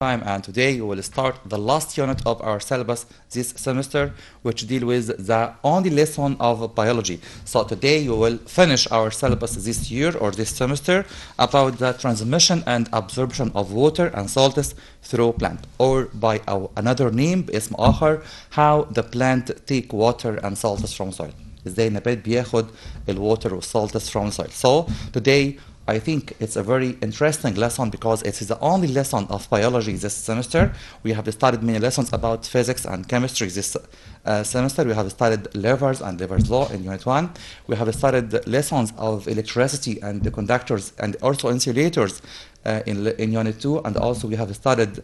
And today we will start the last unit of our syllabus this semester, which deal with the only lesson of biology. So today we will finish our syllabus this year or this semester about the transmission and absorption of water and salts through plant, or by another name باسم آخر, how the plant take water and salts from soil. ازاي النبات بياخد الwater والsalts from soil. So today I think it's a very interesting lesson because it is the only lesson of biology this semester. We have studied many lessons about physics and chemistry this semester. We have studied levers and levers law in Unit 1. We have studied lessons of electricity and the conductors and also insulators in Unit 2, and also we have studied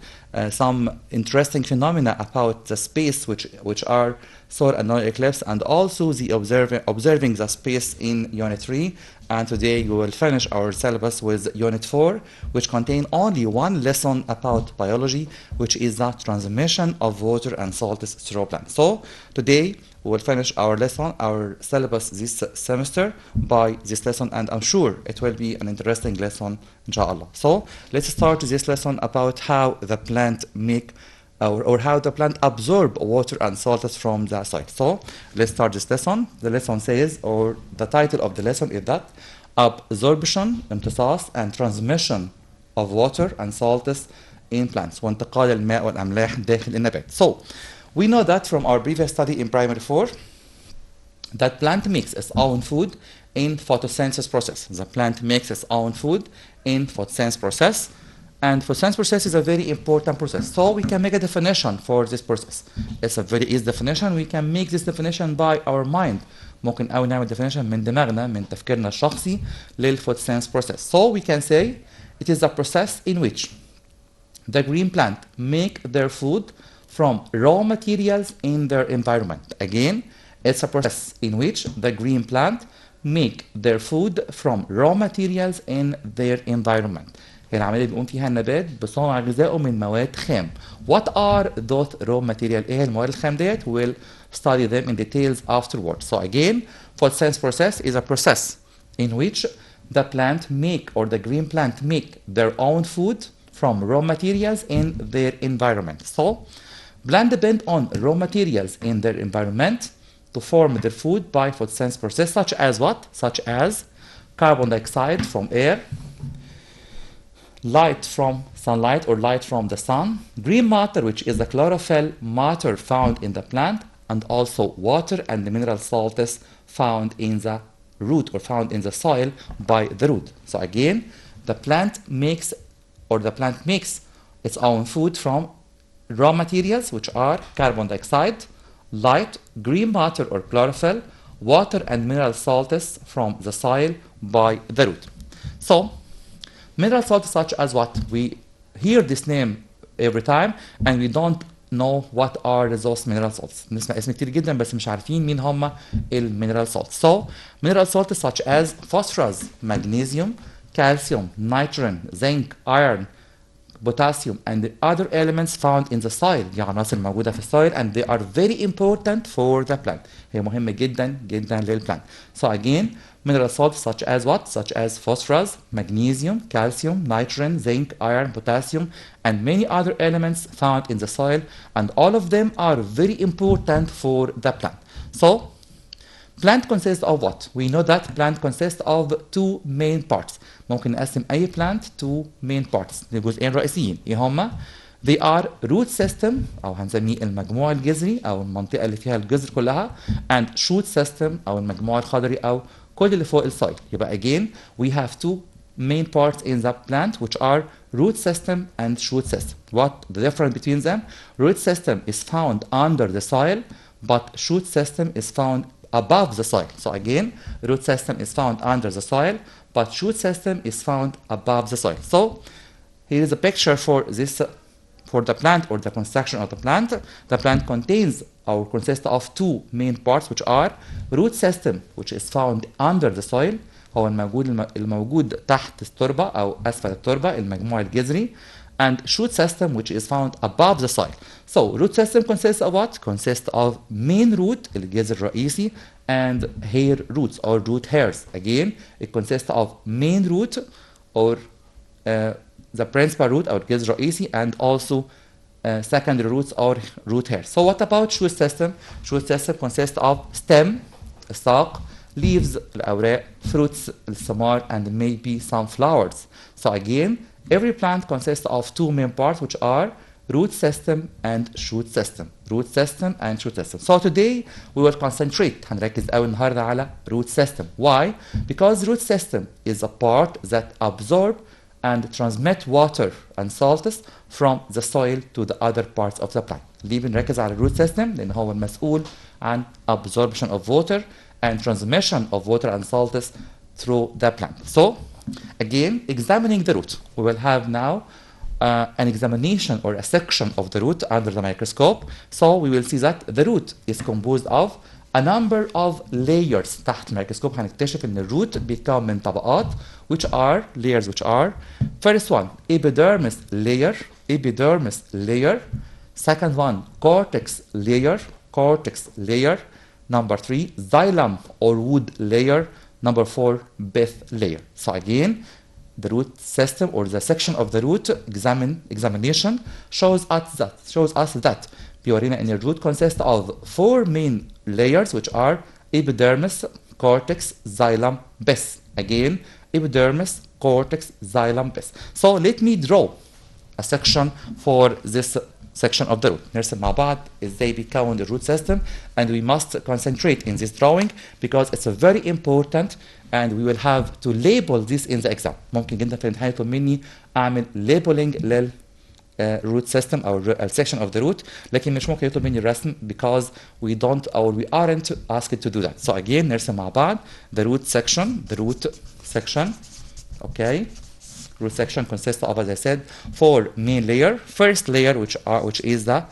some interesting phenomena about the space which are solar and lunar eclipse, and also the observing the space in Unit 3. And today we will finish our syllabus with Unit 4, which contain only one lesson about biology, which is the transmission of water and salts through plants. So today we will finish our lesson, our syllabus this semester by this lesson, and I'm sure it will be an interesting lesson, inshallah. So let's start this lesson about how the plant make or how the plant absorb water and salts from the soil. So let's start this lesson. The lesson says, or the title of the lesson is that absorption, امتصاص, and transmission of water and salts in plants, وانتقال الماء والأملاح داخل النبات. So we know that from our previous study in primary 4 that plant makes its own food in photosynthesis process. The plant makes its own food in photosynthesis process. And photosynthesis process is a very important process. So we can make a definition for this process. It's a very easy definition. We can make this definition by our mind. ممكن أو نعمل definition من دماغنا, من تفكيرنا الشخصي للphotosynthesis process. So we can say it is a process in which the green plant make their food from raw materials in their environment. Again, it's a process in which the green plant make their food from raw materials in their environment. العملية بيقوم فيها النبات بصنع غذائه من مواد خام. What are those raw material؟ ايه المواد الخام ديت؟ We'll study them in details afterwards. So again, photosynthesis process is a process in which the plant make, or the green plant make, their own food from raw materials in their environment. So plant depend on raw materials in their environment to form their food by photosynthesis process, such as what? Such as carbon dioxide from air, light from sunlight or light from the sun, green matter, which is the chlorophyll matter found in the plant, and also water and the mineral salts found in the root or found in the soil by the root. So again, the plant makes its own food from raw materials, which are carbon dioxide, light, green matter or chlorophyll, water and mineral salts from the soil by the root. So mineral salts such as what? We hear this name every time and we don't know what are those mineral salts. نسمع اسم كتير جدا بس مش عارفين مين هم mineral salts. So mineral salts such as phosphorus, magnesium, calcium, nitrogen, zinc, iron, potassium, and the other elements found in the soil. دي عناصر موجودة في الsoil and they are very important for the plant. هي مهمة جدا جدا للplant. So again, mineral salts such as what? Such as phosphorus, magnesium, calcium, nitrogen, zinc, iron, potassium, and many other elements found in the soil, and all of them are very important for the plant. So plant consists of what? We know that plant consists of two main parts. ممكن نقسم أي plant to main parts لجزئين رئيسيين. إيه هما؟ They are root system أو هنسميه المجموع الجذري أو المنطقة اللي فيها الجذر كلها, and shoot system أو المجموع الخضري أو كل اللي فوق السايل. يبقى again we have two main parts in the plant which are root system and shoot system. What the difference between them? Root system is found under the soil, but shoot system is found above the soil. So again, root system is found under the soil, but shoot system is found above the soil. So here is a picture for this for the plant or the construction of the plant. The plant contains or consists of two main parts which are root system, which is found under the soil, هو الموجود تحت التربة أو أسفل التربة, المجموع الجذري, and shoot system, which is found above the soil. So root system consists of what? Consists of main root, الجذر الرئيسي, and hair roots or root hairs. Again, it consists of main root or the principal root أو الجذر الرئيسي and also secondary roots or root hairs. So what about shoot system? Shoot system consists of stem الساق, leaves الأوراق, fruits الثمار, and maybe some flowers. So again, every plant consists of two main parts which are root system and shoot system. Root system and shoot system. So today we will concentrate هنركز قوي النهارده على root system. Why? Because root system is a part that absorb and transmit water and salts from the soil to the other parts of the plant. ليه بنركز على root system؟ لأن هو المسؤول عن absorption of water and transmission of water and salts through the plant. So again, examining the root. We will have now an examination or a section of the root under the microscope. So we will see that the root is composed of a number of layers. تحت الميكروسكوب هنكتشف ان الروت بيتكون من طبقات which are layers which are first one epidermis layer, second one cortex layer, number 3 xylem or wood layer, number 4 pith layer. So again, the root system or the section of the root examination shows us that بيورينا ان الروot consists of 4 main layers which are epidermis, cortex, xylem, pith. Again, epidermis, cortex, xylem, pith. So let me draw a section for this section of the root. نرسم مع بعض ازاي بيكون the root system, and we must concentrate in this drawing because it's a very important and we will have to label this in the exam. ممكن جدا في الامتحان يطلب مني اعمل labeling لل root system او section of the root, لكن مش ممكن يطلب مني الرسم because we don't or we aren't asked to do that. So again نرسم مع بعض the root section. Okay. Root section consists of, as I said, 4 main layer. First layer which is the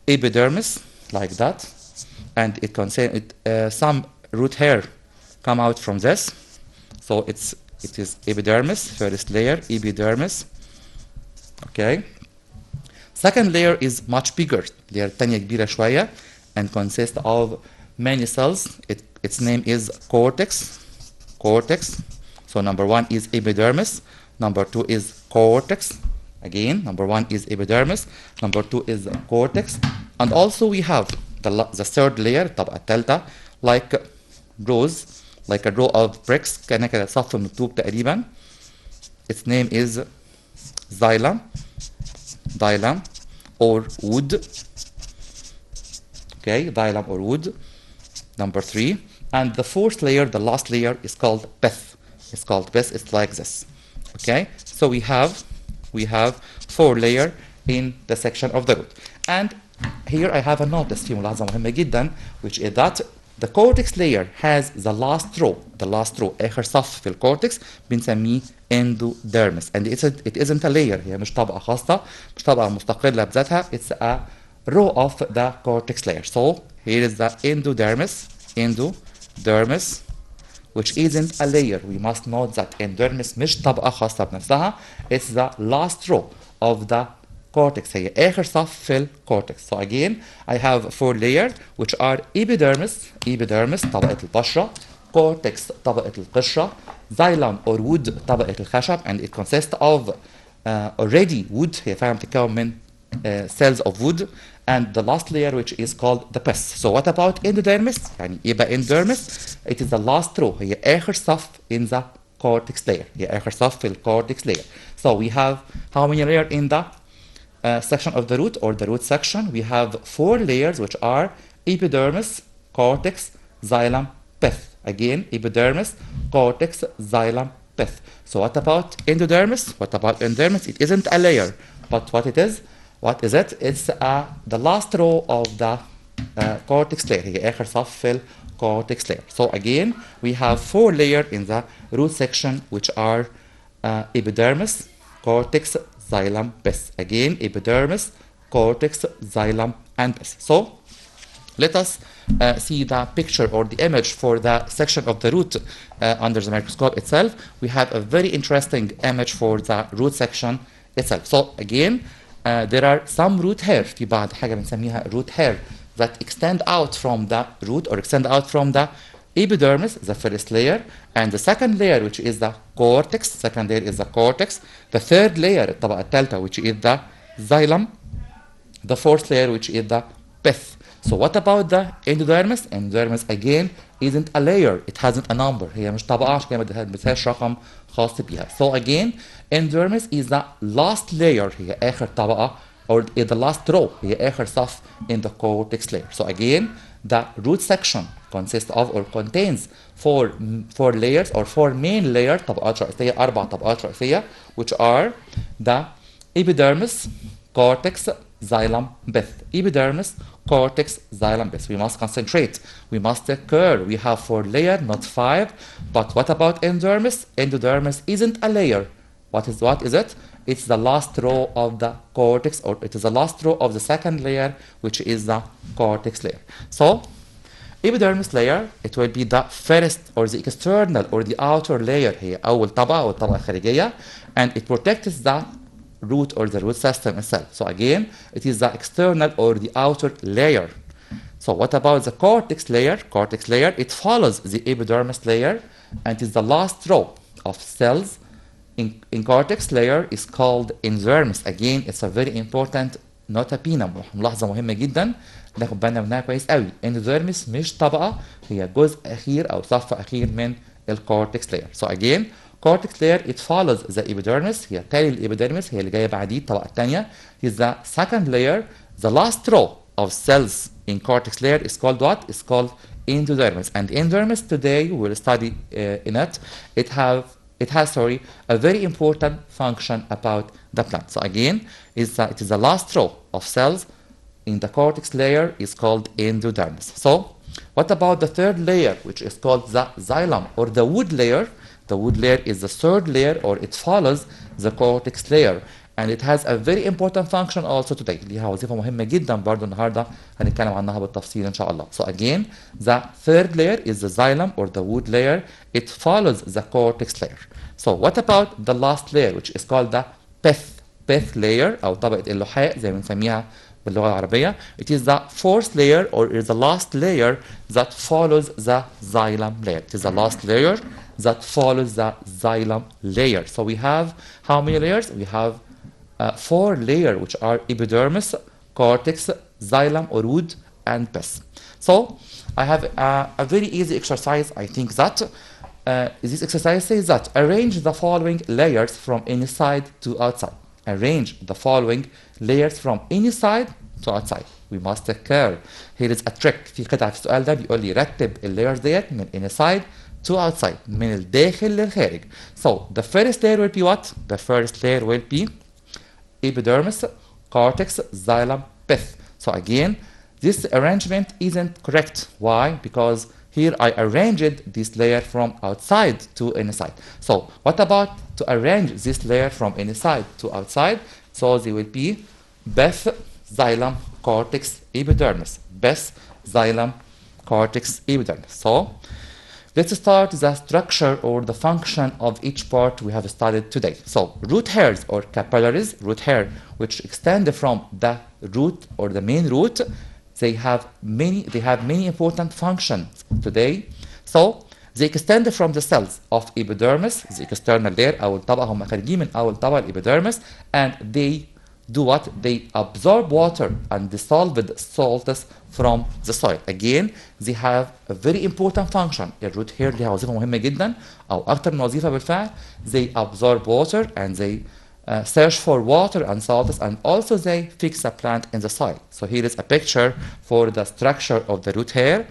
epidermis, like that, and it contains some root hair come out from this. So it is epidermis, first layer, epidermis. Okay. Second layer is much bigger. Layer الثانية كبيرة شوية and consists of many cells. Its name is cortex. So number 1 is epidermis. Number 2 is cortex. Again, number 1 is epidermis. Number 2 is cortex. And also we have the third layer, الطبقة الثالثة, like a row of bricks. كأنها كده صف من الطوب تقريبا. Its name is xylem or wood. Okay, xylem or wood. Number 3. And the fourth layer, the last layer, is called pith. It's like this. Okay, so we have 4 layers in the section of the root. And here I have a notice في ملاحظة مهمة جدا, which is that the cortex layer has the last row. آخر صف في الكورتكس بنسميه endodermis. And it isn't a layer. هي مش طبقة خاصة, مش طبقة مستقلة بذاتها. It's a row of the cortex layer. So here is the endodermis, which isn't a layer. We must note that endodermis مش طبقة خاصة بنفسها. It's the last row of the cortex. هي آخر صف في الكورتكس. So again, I have 4 layers which are epidermis طبقة البشرة, cortex طبقة القشرة, xylem or wood طبقة الخشب, and it consists of already wood. هي فعلا بتتكون من cells of wood, and the last layer which is called the pith. So what about endodermis? يعني ايه بقى endodermis? It is the last row. هي آخر صف in the cortex layer. هي آخر صف في cortex layer. So we have how many layers in the section of the root or the root section? We have 4 layers which are epidermis, cortex, xylem, pith. Again, epidermis, cortex, xylem, pith. So what about endodermis? It isn't a layer, but what it is? What is it? It's the last row of the cortex layer. هي آخر صف في cortex layer. So again, we have 4 layers in the root section which are epidermis, cortex, xylem, pith. Again, epidermis, cortex, xylem, and pith. So let us see the picture or the image for the section of the root under the microscope itself. We have a very interesting image for the root section itself. So again, there are some root hair. في بعض حاجة بنسميها root hair that extend out from the root or extend out from the epidermis, the first layer, and the second layer which is the cortex. Second layer is the cortex. The third layer الطبقة الثالثة which is the xylem. The fourth layer which is the pith. So what about the endodermis? Endodermis again isn't a layer. It hasn't a number. هي مش طبقة عشان كده ما اديتهاش رقم خاص بيها. So again endodermis is the last layer. هي آخر طبقة or is the last row. هي آخر صف in the cortex layer. So again the root section consists of or contains four layers or four main layers طبقات رئيسية أربع طبقات رئيسية which are the epidermis, cortex, xylem, pith. Epidermis, cortex, xylem, pith. We must concentrate. We must take care. We have 4 layers, not 5. But what about endodermis? Endodermis isn't a layer. What is it? It's the last row of the cortex, or it is the last row of the second layer, which is the cortex layer. So, epidermis layer, it will be the first or the external or the outer layer. هي أول طبقة أو الطبقة الخارجية, and it protects the root or the root system itself. So again, it is the external or the outer layer. So what about the cortex layer? Cortex layer, it follows the epidermis layer, and it is the last row of cells in cortex layer is called endodermis. Again, it's a very important nota bene, ملاحظة مهمة جدا ناخد بالنا منها كويس قوي. endodermis مش طبقة، هي جزء أخير أو صف أخير من الكورتكس layer. So again, cortex layer it follows the epidermis. هي تالي الإبيديرمس، هي اللي جاية بعديه الطبقة الثانية. is the second layer. The last row of cells in cortex layer is called what? It's called endodermis. And endodermis today we will study in it. It has a very important function about the plant. So again, it is the last row of cells in the cortex layer is called endodermis. So what about the third layer, which is called the xylem or the wood layer? The wood layer is the third layer, or it follows the cortex layer, and it has a very important function also today. ليها وظيفة مهمة جدا برضو النهاردة هنتكلم عنها بالتفصيل إن شاء الله. So again, the third layer is the xylem or the wood layer. It follows the cortex layer. So what about the last layer, which is called the pith layer أو طبقة اللحاء زي ما بنسميها باللغة العربية. It is the fourth layer, or is the last layer that follows the xylem layer. It is the last layer that follows the xylem layer. So we have how many layers? We have 4 layers, which are epidermis, cortex, xylem or wood, and pith. So I have a very easy exercise. I think that this exercise says that arrange the following layers from inside to outside. Arrange the following layers from inside to outside. We must take care. Here is a trick. في قطعة في السؤال ده بيقول لي رتب اللايرز ديت من inside to outside. من الداخل للخارج. So the first layer will be what? The first layer will be epidermis, cortex, xylem, pith. So again, this arrangement isn't correct. Why? Because here I arranged this layer from outside to inside. So what about to arrange this layer from inside to outside? So they will be pith, xylem, cortex, epidermis. Pith, xylem, cortex, epidermis. So let's start the structure or the function of each part we have studied today. So root hairs or capillaries, root hair which extend from the root or the main root, they have many important functions today. So they extend from the cells of epidermis, the external layer أو الطبقة هم خارجين من أول طبقة الإبيديرمس, and they do what? They absorb water and dissolved salts from the soil. Again, they have a very important function. الروت هير ليها وظيفة مهمة جدا أو أكتر من وظيفة بالفعل. They absorb water and they search for water and salts, and also they fix the plant in the soil. So here is a picture for the structure of the root hair.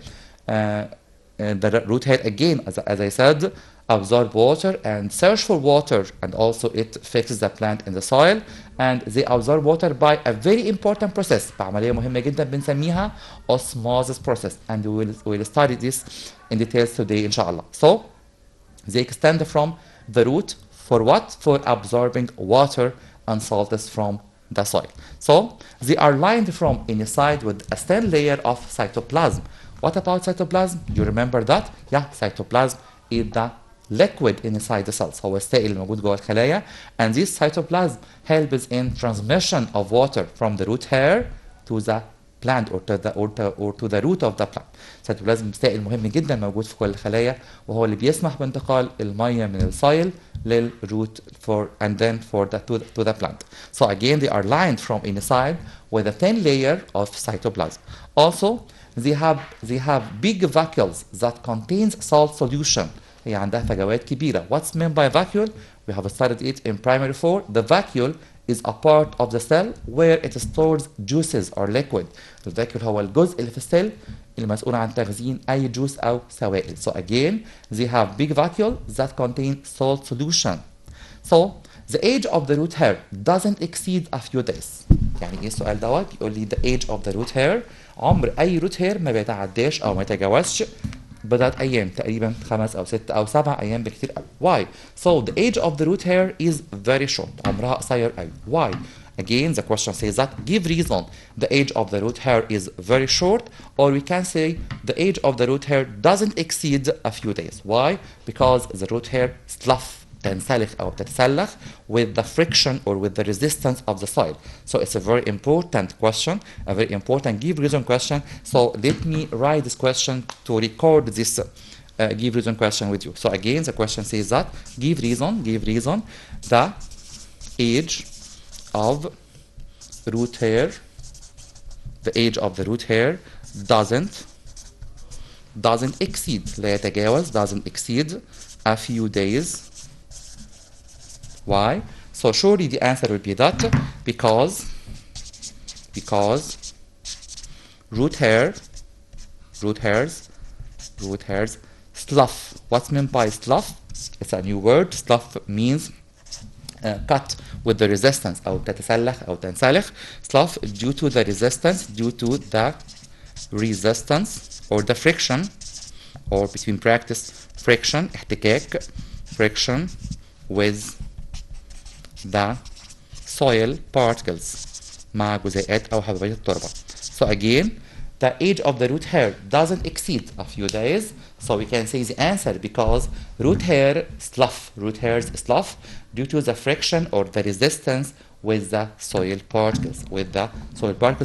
The root hair again, as I said, absorb water and search for water, and also it fixes the plant in the soil, and they absorb water by a very important process. بعملية مهمة جدا بنسميها osmosis process, and we will study this in details today inshallah. So they extend from the root for what? For absorbing water and salts from the soil. So they are lined from inside with a thin layer of cytoplasm. What about cytoplasm? You remember that? Yeah, cytoplasm is the liquid inside the cells. هو السائل الموجود جوه الخلايا. And this cytoplasm helps in transmission of water from the root hair to the plant or to the root of the plant. سيتوبلازم سائل مهم جدا موجود في كل الخلايا وهو اللي بيسمح بانتقال الميه من السايل للروot and then to the plant. So again they are lined from inside with a thin layer of cytoplasm. Also they have big vacuoles that contains salt solution. هي عندها فجوات كبيرة. What's meant by vacuole? We have studied it in primary 4. The vacuole is a part of the cell where it stores juices or liquid. الفاكيول هو الجزء اللي في السيل المسؤول عن تخزين أي جوس أو سوائل. So again, they have big vacuole that contain salt solution. So the age of the root hair doesn't exceed a few days. يعني إيه السؤال دوت؟ بيقول لي the age of the root hair عمر أي root hair ما بيتعداش أو ما يتجاوزش بضعة أيام تقريبا 5 أو 6 أو 7 أيام بكتير قوي. Why? So the age of the root hair is very short. عمرها قصير قوي. Why? Again, the question says that give reason. The age of the root hair is very short, or we can say the age of the root hair doesn't exceed a few days. Why? Because the root hair slough تنسلخ أو تتسلخ with the friction or with the resistance of the soil. So it's a very important question, a very important give reason question. So let me write this question to record this give reason question with you. So again, the question says that give reason the age of root hair, the age of the root hair doesn't exceed, لا يتجاوز, doesn't exceed a few days. Why? So surely the answer will be that because root hairs slough. What's meant by slough? It's a new word. Slough means cut with the resistance أو تتسلخ أو تنسلخ. Slough due to the resistance or the friction or between practice friction احتكاك friction with the soil particles مع جزيئات أو حبوبات التربة. So again, the age of the root hair doesn't exceed a few days. So we can say the answer because root hairs slough due to the friction or the resistance with the soil particles.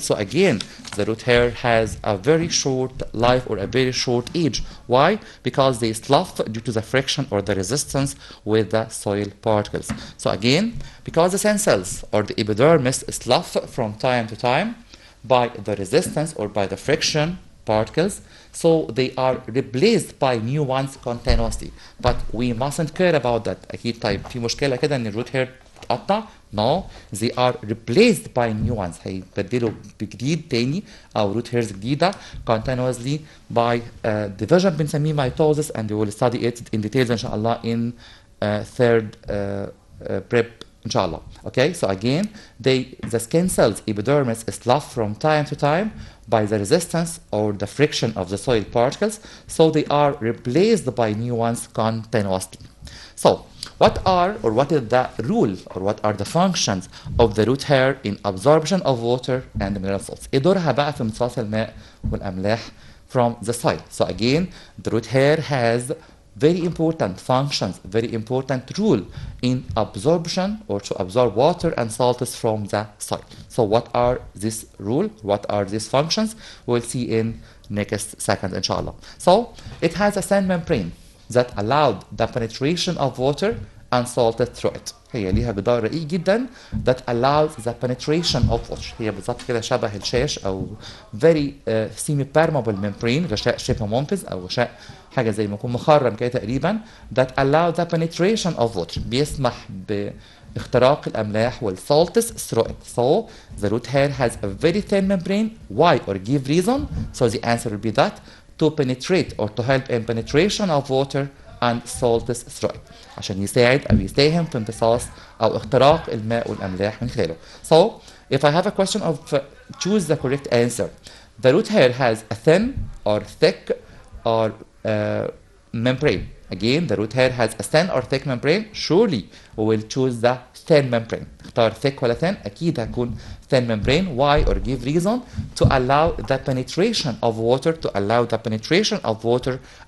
So again, the root hair has a very short life or a very short age. Why? Because they slough due to the friction or the resistance with the soil particles. So again, because the stem cells or the epidermis slough from time to time by the resistance or by the friction particles, so they are replaced by new ones continuously. But we mustn't care about that. أكيد طيب في مشكلة كده إن الروت هير تتقطع. No, they are replaced by new ones. هيبدلوا بجديد تاني أو root hairs جديدة continuously by division بنسميه mitosis, and we will study it in details إن شاء الله in third prep إن شاء الله. Okay, so again, the skin cells epidermis is sloughed from time to time by the resistance or the friction of the soil particles, so they are replaced by new ones continuously. So what is the rule or what are the functions of the root hair in absorption of water and mineral salts? ايه دورها بقى في امتصاص الماء والاملاح from the soil? So again, the root hair has very important functions, very important rule in absorption or to absorb water and salts from the soil. So what are this rule? What are these functions? We'll see in next second, inshallah. So it has a thin membrane that allowed the penetration of water and salt through it. هي ليها جدار رقيق جدا that allows the penetration of water. هي بالظبط كده شبه الشاش أو very semi-permeable membrane، غشاء شبه منفذ أو غشاء حاجة زي ما يكون مخرم كده تقريبا that allows the penetration of water، بيسمح باختراق الأملاح والsalts through it. So the root hair has a very thin membrane. Why or give reason? So the answer will be that to penetrate or to help in penetration of water and salts through it، عشان يساعد أو يساهم في امتصاص أو اختراق الماء والأملاح من خلاله. So if I have a question of choose the correct answer, the root hair has a thin or thick or membrane. Again, the root hair has a thin or thick membrane. Surely we will choose the thin membrane. اختار thick ولا thin؟ أكيد هكون thin membrane. Why? Or give reason to allow the penetration of water,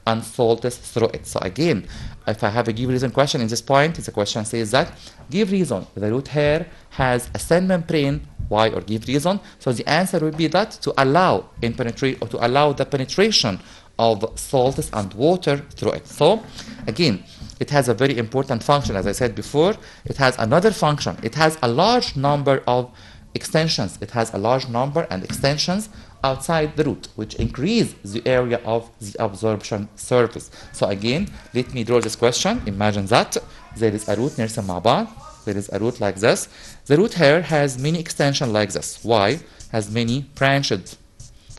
and salts through it. So again, if I have a give reason question in this point, the question says that give reason. The root hair has a thin membrane. Why? Or give reason. So the answer would be that to allow the penetration of salts and water through it. So again, it has a very important function. As I said before, it has another function. It has a large number of extensions. It has a large number and extensions outside the root, which increase the area of the absorption surface. So again, let me draw this question. Imagine that there is a root. نرسم مع بعض. There is a root like this. The root hair has many extensions like this. Why? Has many branches.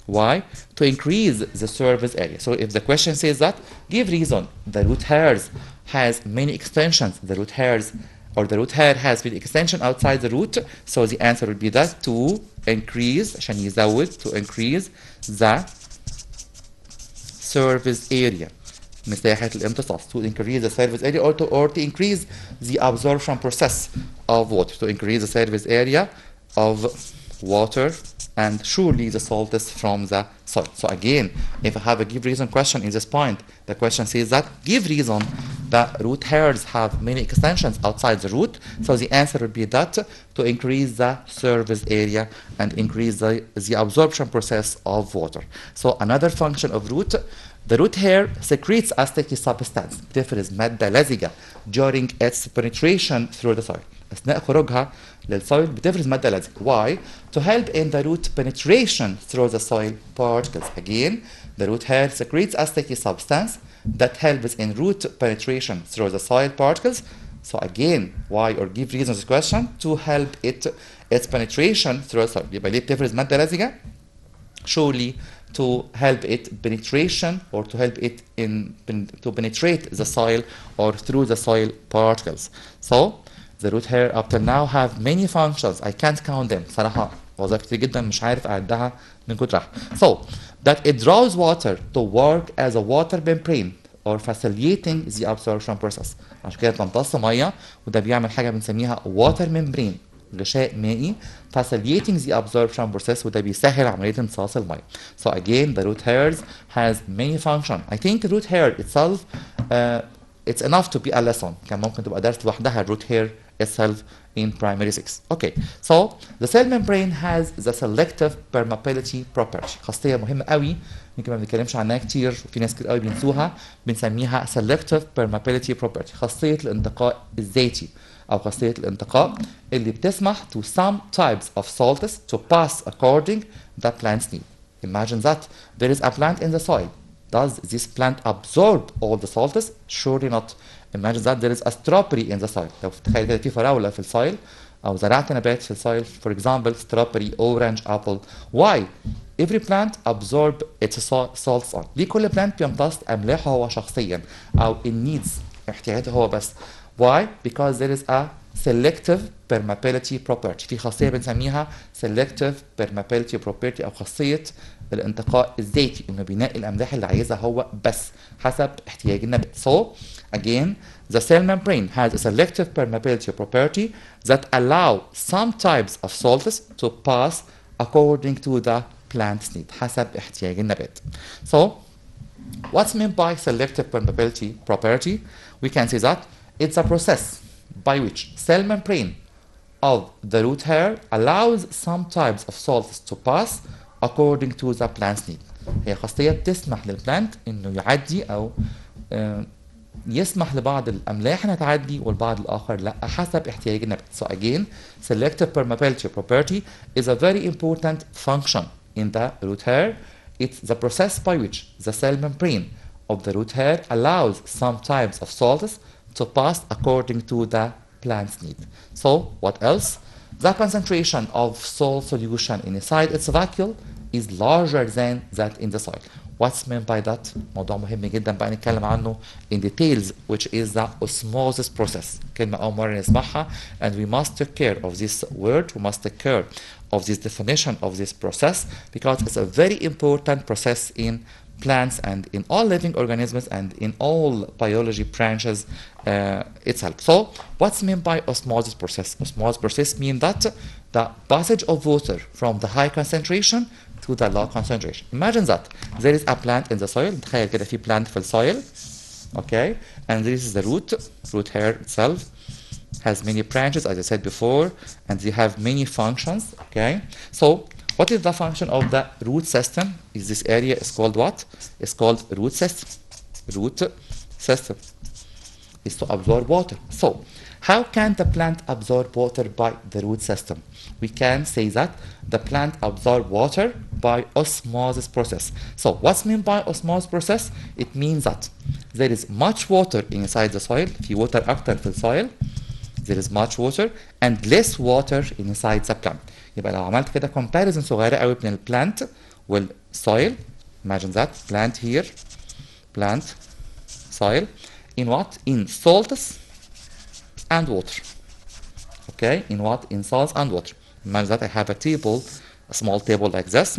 Why? To increase the surface area. So if the question says that, give reason. The root hairs has many extensions. The root hair has many extension outside the root. So the answer would be that to increase the surface area. مساحة الامتصاص. To increase the surface area or to increase the absorption process of water. To increase the surface area of water and surely the salts from the soil. So again, if I have a give reason question in this point, the question says that give reason that root hairs have many extensions outside the root. So the answer would be that to increase the surface area and increase the absorption process of water. So another function of root, the root hair secretes a sticky substance. بتفرز مادة لزجة during its penetration through the soil. أثناء خروجها للsoil بتفرز مادة لزجة. Why? To help in the root penetration through the soil particles. Again, the root hair secretes a sticky substance that helps in root penetration through the soil particles. So again, why? Or give reason to this question. To help its penetration through the soil. يبقى ليه بتفرز مادة لزجة؟ Surely to help it penetration or to help it to penetrate the soil or through the soil particles. So the root hair up till now have many functions. I can't count them. صراحة وظائف كتير جدا مش عارف أعدها من كترها. So that it draws water to work as a water membrane or facilitating the absorption process. عشان كده بتمتص مية وده بيعمل حاجة بنسميها water membrane. غشاء مائي facilitating the absorption process وده بيسهل عملية امتصاص المية. So again, the root hairs has many functions. I think root hair itself it's enough to be a lesson. كان ممكن تبقى درس لوحدها root hair itself in primary 6. Okay, so the cell membrane has the selective permeability property. خاصية مهمة قوي يمكن ما بنتكلمش عنها كتير وفي ناس كتير قوي بينسوها. بنسميها selective permeability property. خاصية الانتقاء الذاتي أو خاصية الانتقاء اللي بتسمح to some types of salts to pass according the plant's need. Imagine that there is a plant in the soil. Does this plant absorb all the salts? Surely not. Imagine that there is a strawberry in the soil. لو تخيل كده في فراولة في السويل أو زرعت نبات في السويل, for example strawberry, orange, apple. Why? Every plant absorb its salts on. ليه كل plant بيمتص أملاحه هو شخصيا أو it needs احتياجاته هو بس. Why? Because there is a selective permeability property. في خاصية بنسميها selective permeability property أو خاصية الانتقاء الذاتي إنه بينقي الأملاح اللي عايزها هو بس حسب احتياج النبات. So again, the cell membrane has a selective permeability property that allow some types of salts to pass according to the plant's need حسب احتياج النبات. So what's meant by selective permeability property? We can say that it's a process by which cell membrane of the root hair allows some types of salts to pass according to the plant's need. هي خاصية بتسمح للبلانت إنه يعدي أو يسمح لبعض الأملاح إنها تعدي والبعض الآخر لا حسب احتياج النبات. So again, selective permeability property is a very important function in the root hair. It's the process by which the cell membrane of the root hair allows some types of salts to pass according to the plant's need. So what else? The concentration of salt solution inside its vacuole is larger than that in the soil. What's meant by that? موضوع مهم جدا بقى نتكلم عنه in details, which is the osmosis process. كلمة أول مرة نسمعها, and we must take care of this word, we must take care of this definition of this process because it's a very important process in plants and in all living organisms and in all biology branches itself. So what's meant by osmosis process? Osmosis process means that the passage of water from the high concentration to the low concentration. Imagine that there is a plant in the soil. تخيل كده في plant في soil. Okay, and this is the root hair itself has many branches, as I said before, and they have many functions. Okay, so what is the function of the root system? Is this area is called what? It's called root system. Root system is to absorb water. So how can the plant absorb water by the root system? We can say that the plant absorbs water by osmosis process. So what's meant by osmosis process? It means that there is much water inside the soil. في water أكتر في soil. There is much water and less water inside the plant. يبقى لو عملت كده comparison صغيرة قوي بين البلانت والsoil. Imagine that plant here, plant, soil. In what? In salts and water. Okay, in what? In salts and water. Imagine that I have a table, a small table like this.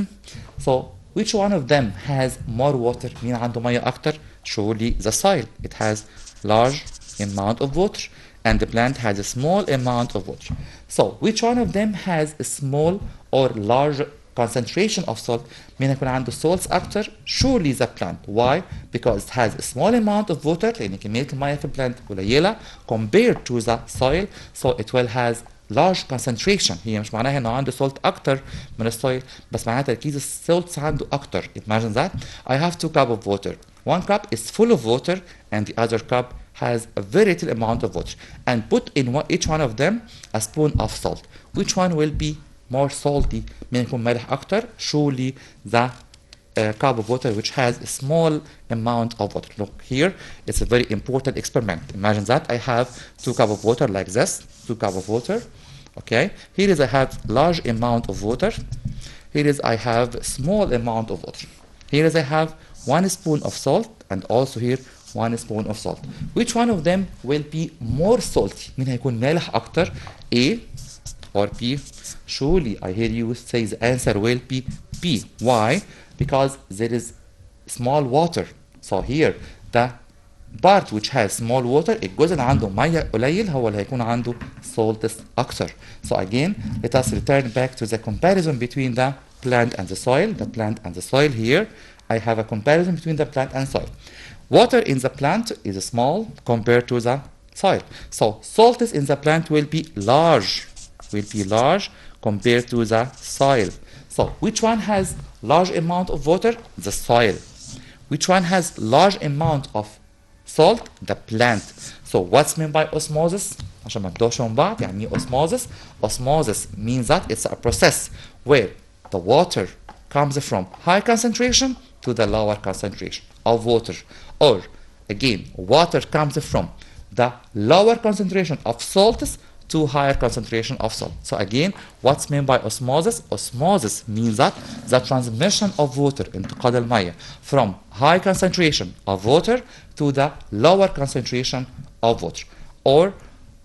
So which one of them has more water? مين عنده مية أكتر? Surely the soil. It has large amount of water and the plant has a small amount of water. So which one of them has a small or large concentration of salt? مين يكون عنده salts أكتر? Surely the plant. Why? Because it has a small amount of water لأن كمية المية في البلانت قليلة compared to the soil, so it will has large concentration. هي مش معناها انه عنده salt اكتر من السويل بس معناها تركيز السولتس عنده اكتر. Imagine that I have 2 cups of water. One cup is full of water and the other cup has a very little amount of water, and put in each one of them a spoon of salt. Which one will be more salty? مين يكون مالح اكتر? Surely the cup of water which has a small amount of water. Look here, it's a very important experiment. Imagine that I have 2 cups of water like this, 2 cups of water. Okay, here is I have large amount of water. Here is I have small amount of water. Here is I have 1 spoon of salt and also here 1 spoon of salt. Which one of them will be more salty? مين هيكون مالح أكتر? A or B? Surely I hear you say the answer will be B. Why? Because there is small water. So here the part which has small water الجزء اللي عنده مية قليل هو اللي هيكون عنده salts أكتر. So again let us return back to the comparison between the plant and the soil. The plant and the soil here I have a comparison between the plant and soil. Water in the plant is small compared to the soil. So salts in the plant will be large compared to the soil. So which one has large amount of water? The soil. Which one has large amount of salt? The plant. So what's meant by osmosis? عشان ما نتوهش من بعض يعني ايه osmosis? Osmosis means that it's a process where the water comes from high concentration to the lower concentration of water, or again water comes from the lower concentration of salts to higher concentration of salt. So again what's meant by osmosis? Osmosis means that the transmission of water انتقال المية from high concentration of water to the lower concentration of water, or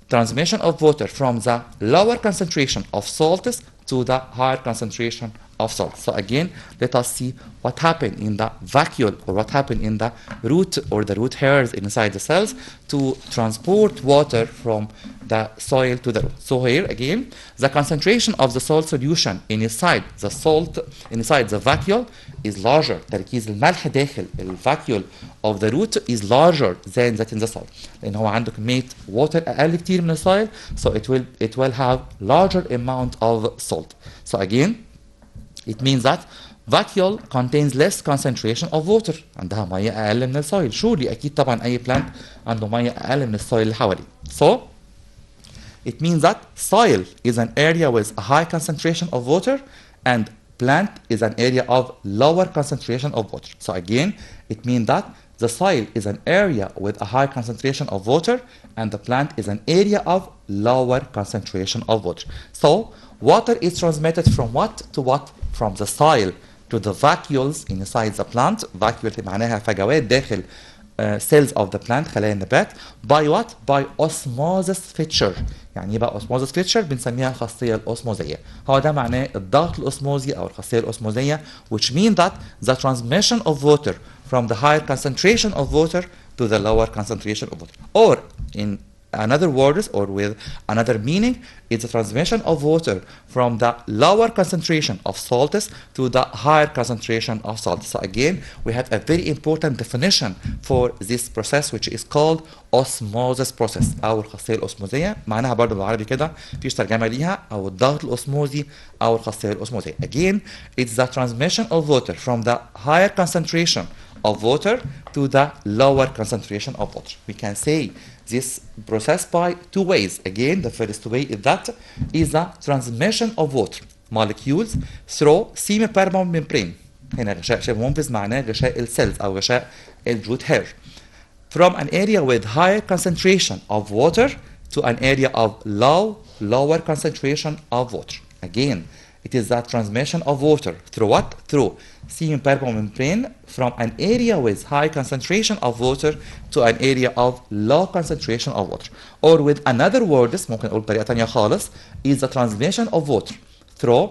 transmission of water from the lower concentration of salts to the higher concentration of salt. So again let us see what happened in the vacuole or what happened in the root or the root hairs inside the cells to transport water from the soil to the root. So here again the concentration of the salt solution inside the vacuole is larger. تركيز الملح داخل الفاكيول of the root is larger than that in the soil لأن هو عنده كمية water أقل كتير من الsoil, so it will have larger amount of salt. So again it means that vacuole contains less concentration of water. عندها مية أقل من الsoil. Surely أكيد طبعا أي plant عنده مية أقل من الsoil اللي حواليه. So it means that soil is an area with a high concentration of water and plant is an area of lower concentration of water. So again it means that the soil is an area with a high concentration of water and the plant is an area of lower concentration of water. So water is transmitted from what to what? From the soil to the vacuoles inside the plant. Vacuole معناها فجوات داخل cells of the plant خلايا النبات. By what? By osmosis fissure. يعني ايه بقى osmosis feature؟ بنسميها الخاصيه الاسموزيه. هو ده معناه الضغط الاسموزي او الخاصيه الاسموزيه which mean that the transmission of water from the higher concentration of water to the lower concentration of water, or in another words or with another meaning, it's the transmission of water from the lower concentration of salts to the higher concentration of salts. So again, we have a very important definition for this process which is called osmosis process أو الخاصية الأسموزية. معناها برضه بالعربي كده فيش ترجمة ليها، أو الضغط الأسموزي أو الخاصية الأسموزية. Again, it's the transmission of water from the higher concentration of water to the lower concentration of water. We can say this process by two ways. Again, the first way is that is the transmission of water molecules through semi-permeable membrane. هنا غشاء شبه منفذ معناه غشاء السيلز أو غشاء الجروث hair. From an area with higher concentration of water to an area of lower concentration of water. Again, it is the transmission of water through what? Through semi-permeable membrane from an area with high concentration of water to an area of low concentration of water. Or with another words, ممكن نقول بطريقة تانية خالص, is the transmission of water through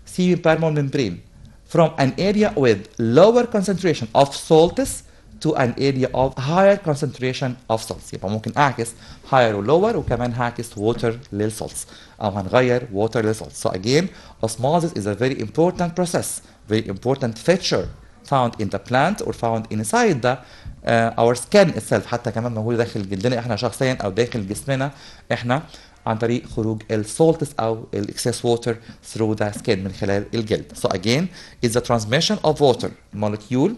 semi-permeable membrane from an area with lower concentration of salts to an area of higher concentration of salts. يبقى ممكن أعكس higher و lower وكمان هعكس water للsalts أو هنغير water للsalts. So again, osmosis is a very important process, very important feature found in the plant or found inside the our skin itself. حتى كمان موجودة داخل جلدنا احنا شخصيا أو داخل جسمنا احنا عن طريق خروج الsalts أو excess water through the skin من خلال الجلد. So again, it's the transmission of water molecule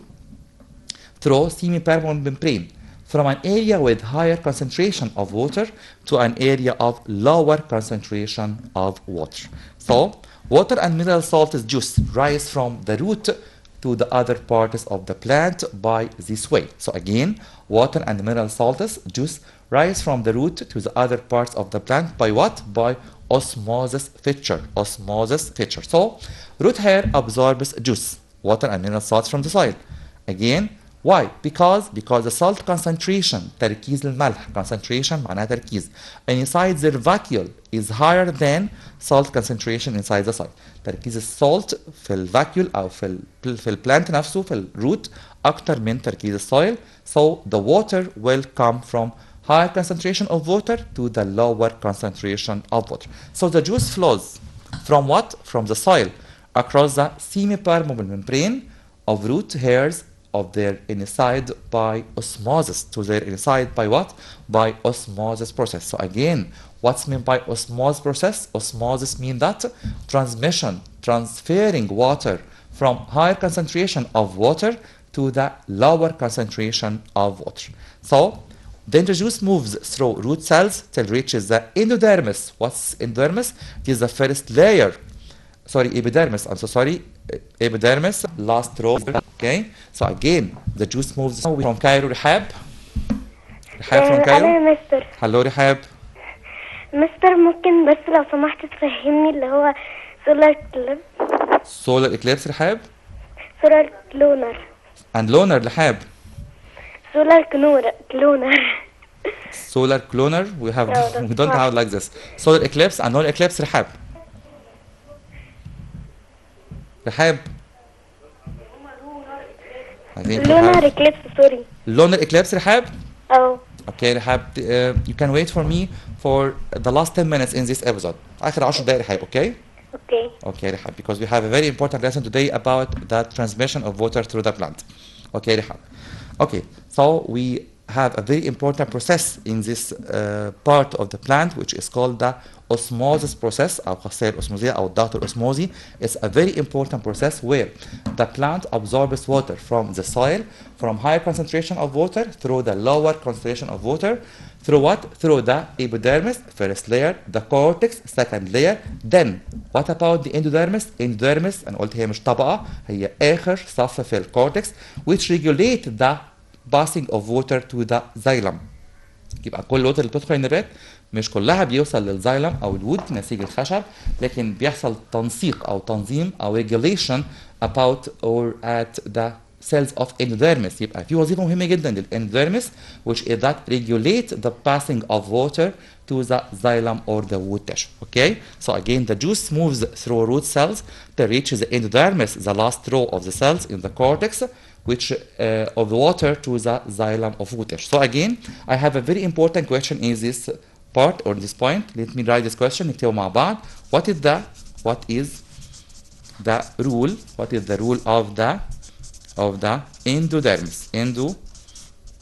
through semi-permeable membrane from an area with higher concentration of water to an area of lower concentration of water. So, water and mineral salts juice rise from the root to the other parts of the plant by this way. So again, water and mineral salts juice rise from the root to the other parts of the plant by what? By osmosis feature. Osmosis feature. So, root hair absorbs juice, water and mineral salts from the soil. Again, why? Because the salt concentration تركيز الملح concentration معناها تركيز inside their vacuole is higher than salt concentration inside the soil. تركيز السالت في الفاكيول أو في البلانت نفسه في الروت أكتر من تركيز السويل. So the water will come from higher concentration of water to the lower concentration of water. So the juice flows from what? From the soil across the semi-permeable membrane of root hairs of their inside by osmosis to their inside by what? By osmosis process. So again, what's meant by osmosis process? Osmosis means that transferring water from higher concentration of water to the lower concentration of water. So then the juice moves through root cells till it reaches the endodermis. What's endodermis? It is the first layer. Sorry, epidermis. I'm so sorry. Epidermis, last row. Okay. So again, the juice moves from Cairo. رحاب from Cairo. أنا مستر. Hello رحاب. مستر ممكن بس لو سمحت تفهمني اللي هو solar eclipse. Solar eclipse رحاب. solar lunar. And lunar رحاب. solar lunar. Solar lunar. We don't have like this. Solar eclipse and lunar eclipse رحاب. رحاب. lunar eclipse sorry. Lunar eclipse رحاب. Oh. Okay رحاب. You can wait for me for the last 10 minutes in this episode. آخر 10 دقايق رحاب. Okay. Okay. Okay رحاب. Because we have a very important lesson today about the transmission of water through the plant. Okay رحاب. Okay. So we have a very important process in this part of the plant which is called the osmosis process أو خاصية الأسموزية أو الضغط الأسموزي. It's a very important process where the plant absorbs water from the soil from higher concentration of water through the lower concentration of water through what? Through the epidermis, first layer, the cortex, second layer. Then what about the endodermis? Endodermis أنا قلت هي مش طبقة هي آخر صف في الكورتكس which regulate the passing of water to the xylem. يبقى كل الوتر اللي بتدخل النبات مش كلها بيوصل للزايلم او الوود نسيج الخشب لكن بيحصل تنسيق او تنظيم او regulation about or at the cells of endodermis. يبقى في وظيفة مهمة جدا للendodermis which is that regulate the passing of water to the xylem or the wood tissue. Okay, so again the juice moves through root cells to reach the endodermis, the last row of the cells in the cortex, which of the water to the xylem of wood tissue. So again, I have a very important question in this part or this point. Let me write this question. نكتبه مع بعض. What is the rule? What is the rule of the endodermis?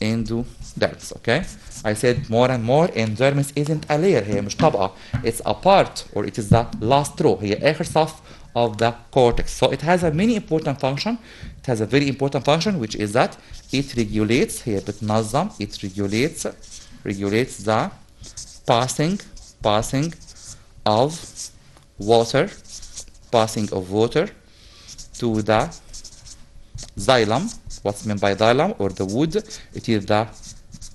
Endodermis. Okay. I said more and more endodermis isn't a layer. هي مش طبقة. It's a part or it is the last row. هي آخر صف of the cortex. So it has a many important function. It has a very important function which is that it regulates. هي بتنظم. It regulates the passing of water to the xylem. What's meant by xylem or the wood? It is the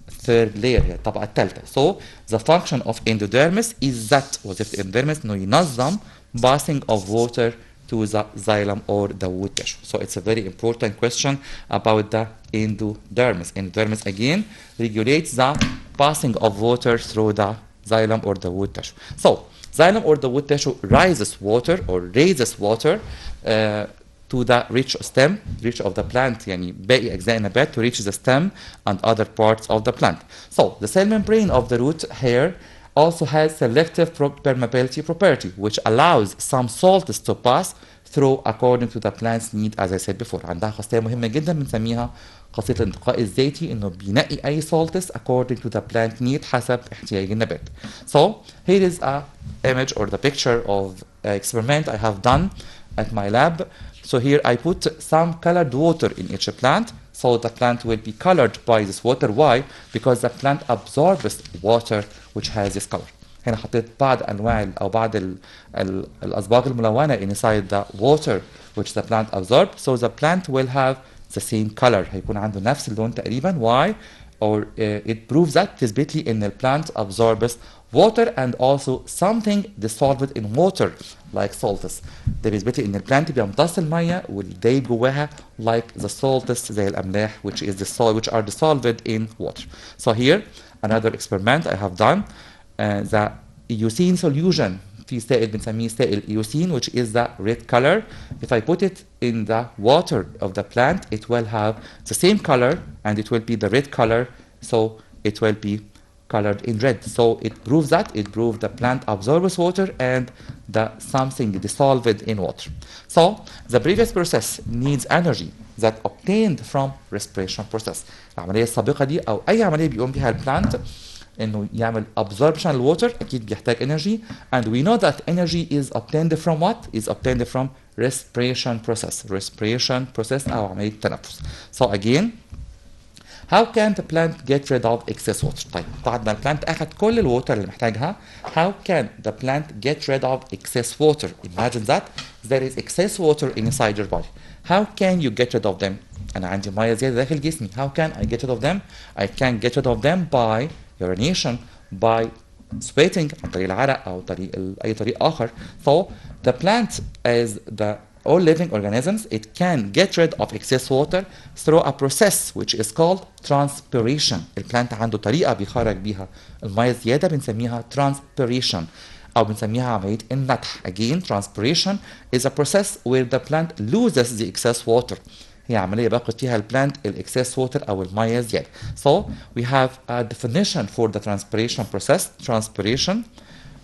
third layer هي الطبقة الثالثة. So the function of endodermis is that وظيفة endodermis إنه ينظم passing of water to the xylem or the wood tissue. So it's a very important question about the endodermis. Endodermis again regulates the passing of water through the xylem or the wood tissue. So xylem or the wood tissue raises water to the rich of the plant, يعني باقي أجزاء النبات to reach the stem and other parts of the plant. So the cell membrane of the root hair also has selective permeability property which allows some salts to pass through according to the plant's need as I said before. عندها خاصية مهمة جدا بنسميها خاصية الانتقاء الذاتي إنه بينقي أي salts according to the plant need حسب احتياج النبات. So here is a image or the picture of experiment I have done at my lab. So here I put some colored water in each plant. So the plant will be colored by this water. Why? Because the plant absorbs water which has this color. هنا حطيت بعض أنواع أو بعض الأصباغ الملونة inside the water which the plant absorbs. So the plant will have the same color. هيكون عنده نفس اللون تقريبا. Why? Or it proves that تثبت لي إن plant absorbs water and also something dissolved in water like salts. ده بيثبت لي إن البلانت بيمتص المية والدايب جواها like the salts زي الأملاح which are dissolved in water. So here another experiment I have done. The eosine solution في سائل بنسميه سائل eosine which is the red color. If I put it in the water of the plant it will have the same color and it will be the red color, so it will be colored in red. So it proves the plant absorbs water and the something dissolved in water. So the previous process needs energy that obtained from respiration process. العملية السابقة دي أو أي عملية بيقوم بها البلانت إنه يعمل absorption الووتر أكيد بيحتاج energy, and we know that energy is obtained from what? Is obtained from respiration process. Respiration process أو عملية التنفس. So again, how can the plant get rid of excess water? طيب بعد ما البلانت أخذ كل الووتر اللي محتاجها, how can the plant get rid of excess water? Imagine that there is excess water inside your body. How can you get rid of them? أنا عندي مية زيادة داخل جسمي. How can I get rid of them? I can get rid of them by urination, by sweating عن طريق العرق أو أي طريق آخر. So the plant as the all living organisms, it can get rid of excess water through a process which is called transpiration. البلانت عنده طريقة بيخرج بيها المية الزيادة بنسميها transpiration أو بنسميها عملية النتح. Again, transpiration is a process where the plant loses the excess water. هي عملية باخد فيها البلانت excess water أو المية الزيادة. So we have a definition for the transpiration process. Transpiration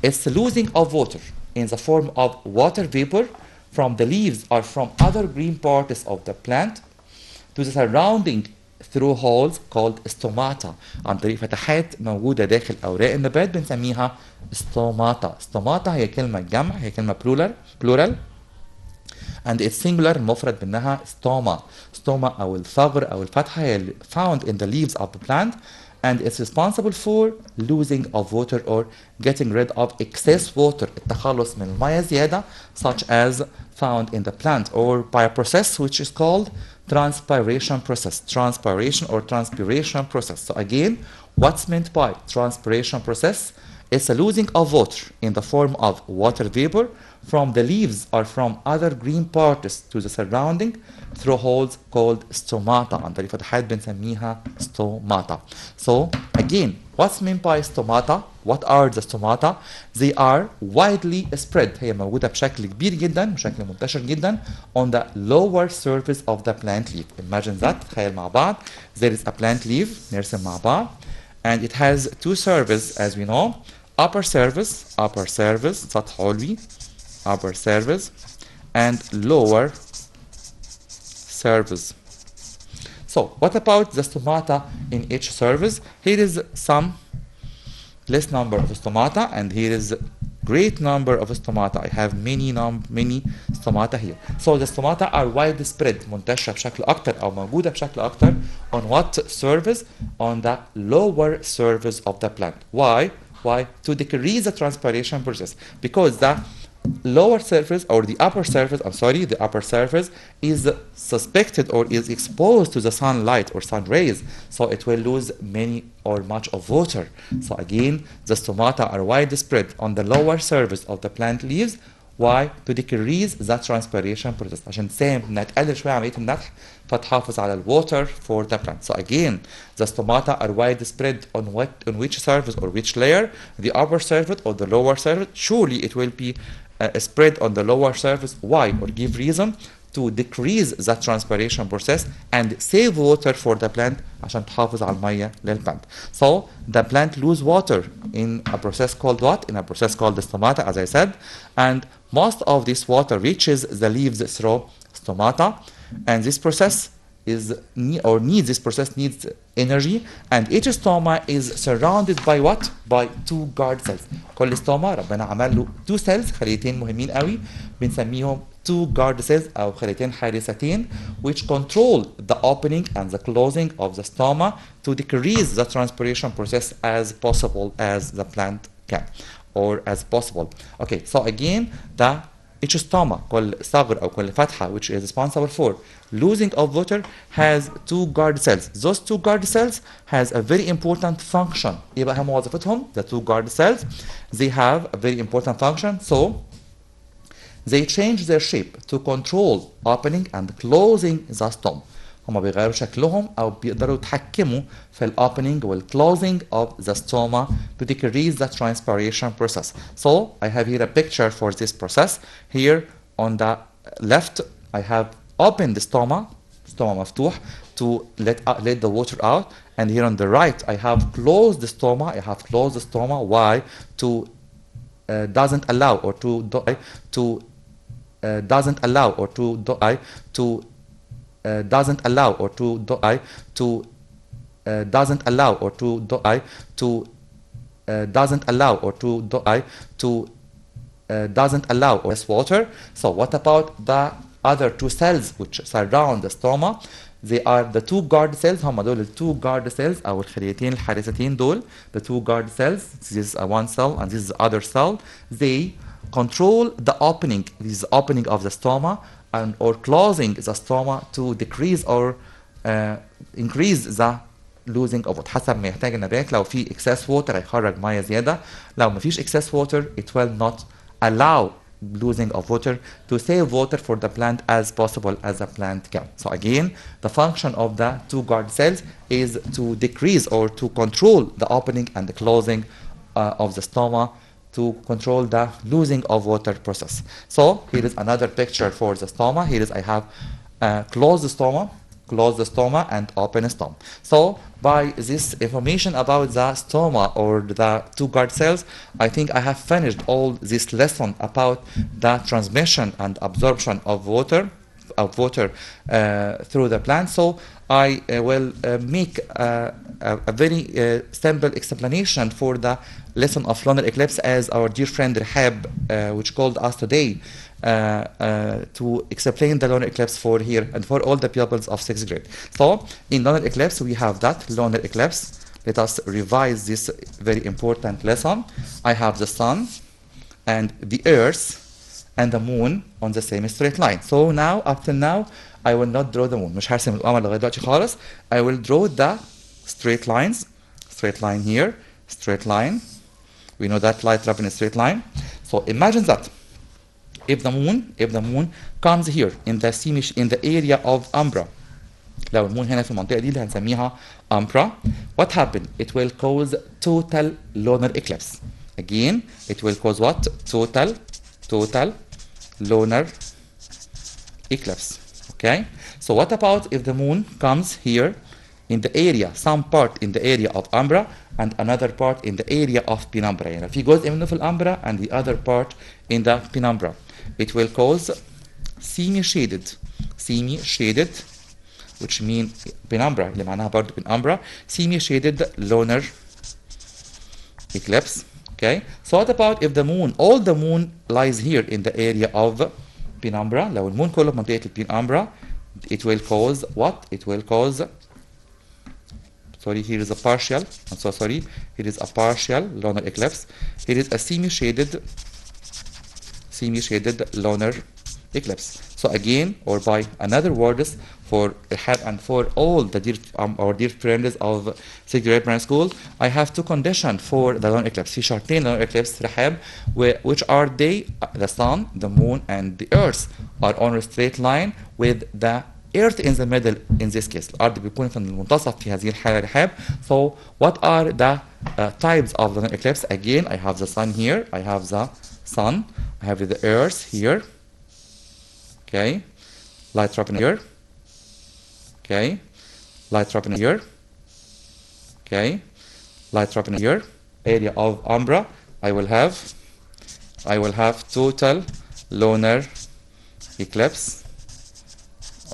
is the losing of water in the form of water vapor from the leaves or from other green parts of the plant to the surrounding through holes called stomata. عن طريق فتحات موجودة داخل أوراق النبات بنسميها stomata. Stomata هي كلمة جمع, هي كلمة plural and it's singular, المفرد منها stoma. Stoma أو الثغر أو الفتحة هي found in the leaves of the plant and it's responsible for losing of water or getting rid of excess water, التخلص من المياه زيادة, such as found in the plant, or by a process which is called transpiration process. Transpiration or transpiration process. So again, what's meant by transpiration process? It's a losing of water in the form of water vapor from the leaves or from other green parts to the surrounding through holes called stomata. عن طريق فتحات بنسميها stomata. So again, what's meant by stomata? What are the stomata? They are widely spread. هي موجودة بشكل كبير جدا، بشكل منتشر جدا on the lower surface of the plant leaf. Imagine that. تخيل مع بعض. There is a plant leaf. نرسم مع بعض. And it has two surfaces as we know. upper surface سطح علوي upper surface and lower surface. So what about the stomata in each surface? Here is some less number of stomata and here is great number of stomata. I have many stomata here. So the stomata are widespread منتشرة بشكل أكتر أو موجودة بشكل أكتر on what surface? On the lower surface of the plant. Why? To decrease the transpiration process, because the lower surface or the upper surface, the upper surface is suspected or is exposed to the sunlight or sun rays, so it will lose many or much of water. So again, the stomata are widespread on the lower surface of the plant leaves. Why? To decrease the transpiration process. عشان تساهم انها تقلل شويه عمليه النتح فتحافظ على water for the plant. So again, the stomata are widespread on which surface or which layer? The upper surface or the lower surface? Surely it will be spread on the lower surface. Why? Or give reason to decrease the transpiration process and save water for the plant عشان تحافظ على المية للplant. So the plant lose water in a process called what? In a process called the stomata, as I said, and most of this water reaches the leaves through stomata, and this process needs energy, and each stoma is surrounded by what? By two guard cells. كل stoma ربنا عمل له two cells، خليتين مهمين قوي بنسميهم two guard cells أو خليتين حارستين, which control the opening and the closing of the stoma to decrease the transpiration process as possible as the plant can, or as possible. Okay, so again, each stoma, كل ثغر أو كل فتحة, which is responsible for losing of water, has two guard cells. Those two guard cells has a very important function. إيه بقى هم وظيفتهم؟ The two guard cells, they have a very important function. So they change their shape to control opening and closing the stoma. هم بيغيروا شكلهم أو بيقدروا يتحكموا في opening وال closing of the stoma to decrease the transpiration process. So I have here a picture for this process. Here on the left I have opened the stoma مفتوح to let the water out, and here on the right I have closed the stoma. Why? To doesn't allow or to doesn't allow or to doesn't allow or to doesn't allow or to doesn't allow or to doesn't allow or less water. So what about the other two cells which surround the stoma? They are the two guard cells. هم دول two guard cells أو الخليتين الحارستين دول. The two guard cells. This is one cell and this is the other cell. They control the opening. This is the opening of the stoma and or closing the stoma to decrease or increase the losing of water. حسب ما يحتاج النبات. لو في excess water هيخرج ميه زيادة. لو ما فيش excess water it will not allow losing of water to save water for the plant as possible as the plant can. So again, the function of the two guard cells is to decrease or to control the opening and the closing of the stoma to control the losing of water process. So here is another picture for the stoma. Here is I have closed the stoma and open the stoma. So by this information about the stoma or the two guard cells, I think I have finished all this lesson about the transmission and absorption of water through the plant. So I will make a very simple explanation for the lesson of lunar eclipse, as our dear friend Rahab which called us today to explain the lunar eclipse for here and for all the pupils of 6th grade. So in lunar eclipse we have that lunar eclipse. Let us revise this very important lesson. I have the sun and the earth and the moon on the same straight line. So now, up till now, I will not draw the moon. مش هرسم القمر لغاية دلوقتي خالص. I will draw the straight lines. Straight line here, straight line, We know that light traveling in a straight line. So imagine that if the moon comes here in the area of امرا. لو المون هنا في المنطقة دي اللي هنسميها امرا, what happened? It will cause total lunar eclipse. Again, it will cause what? Total lunar eclipse. Okay? So what about if the moon comes here in the area, some part in the area of امرا and another part in the area of penumbra. يعني في جزء منه في الامرا and the other part in the penumbra. It will cause semi-shaded, which mean penumbra, اللي معناها برضه penumbra, semi-shaded lunar eclipse. Okay? So what about if the moon, all the moon lies here in the area of penumbra? لو المون كله في منطقة البينامبرا, it will cause what? It will cause, sorry, here is a partial, I'm so sorry, here is a partial lunar eclipse. Here is a semi-shaded lunar eclipse. So again, or by another words, for Ahad and for all the our dear friends of sixth grade primary school, I have two conditions for the lunar eclipse. في شرطين lunar eclipse رحاب, which are they? The sun, the moon, and the earth are on a straight line with the earth in the middle in this case. الأرض بيكون في المنتصف في هذه الحالة رحاب. So what are the types of lunar eclipse? Again, I have the sun here, I have the sun, I have the earth here. Okay, light dropping here. Okay, light dropping here. Okay, light dropping here. Area of umbra, I will have total lunar eclipse.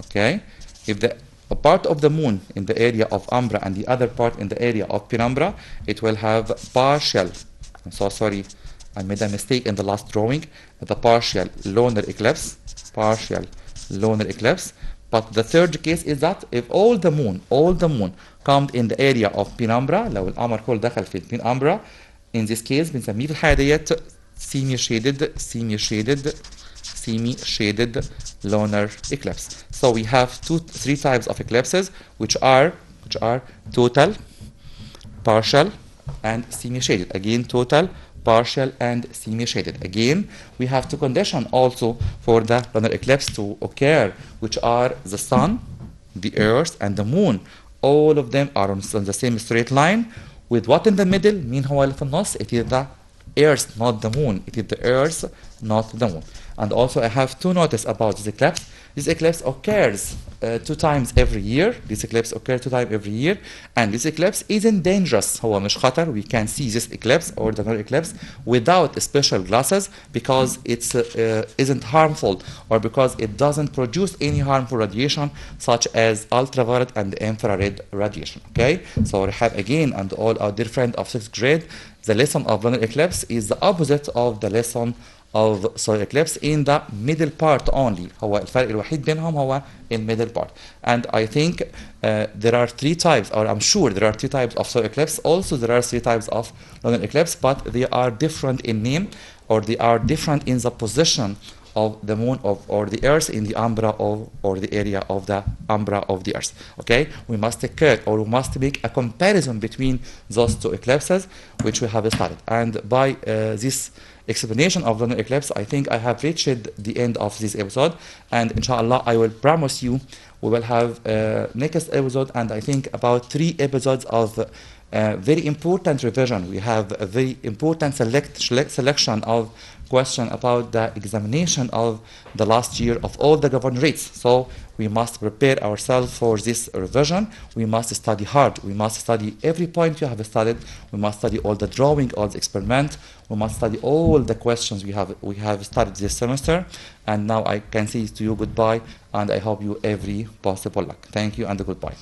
Okay, if a part of the moon in the area of umbra and the other part in the area of penumbra, it will have partial. I'm so sorry, I made a mistake in the last drawing. The partial lunar eclipse. But the third case is that if all the moon comes in the area of penumbra, لو القمر كله دخل في penumbra, in this case بنسميه في الحالة ديت semi-shaded lunar eclipse. So we have three types of eclipses, which are total, partial, and semi-shaded. Again, total, partial, and semi-shaded. Again, we have two conditions also for the lunar eclipse to occur, which are the sun, the earth, and the moon. All of them are on the same straight line, with what in the middle? مين هو اللي في النص? It is the earth, not the moon. It is the earth, not the moon. And also I have to notice about this eclipse. This eclipse occurs 2 times every year. This eclipse occurs 2 times every year. And this eclipse isn't dangerous. هو مش خطر. We can see this eclipse or the lunar eclipse without special glasses because it isn't harmful or because it doesn't produce any harmful radiation such as ultraviolet and infrared radiation. Okay? So Rehab again and all our dear friends of 6th grade, the lesson of lunar eclipse is the opposite of the lesson of solar eclipse in the middle part only. هو الفرق الوحيد بينهم هو in middle part. And I think there are 3 types, or I'm sure there are 3 types of solar eclipse. Also there are 3 types of lunar eclipse, but they are different in name, or they are different in the position of the moon or the earth in the umbra or the area of the umbra of the earth. Okay, we must take care, or we must make a comparison between those 2 eclipses which we have studied. And by this explanation of lunar eclipse, I think I have reached the end of this episode, and inshallah I will promise you we will have next episode, and I think about 3 episodes of very important revision. We have a very important selection of question about the examination of the last year of all the governorates. So we must prepare ourselves for this revision. We must study hard. We must study every point you have studied. We must study all the drawing, all the experiment. We must study all the questions we have studied this semester. And now I can say to you goodbye, and I hope you every possible luck. Thank you and goodbye.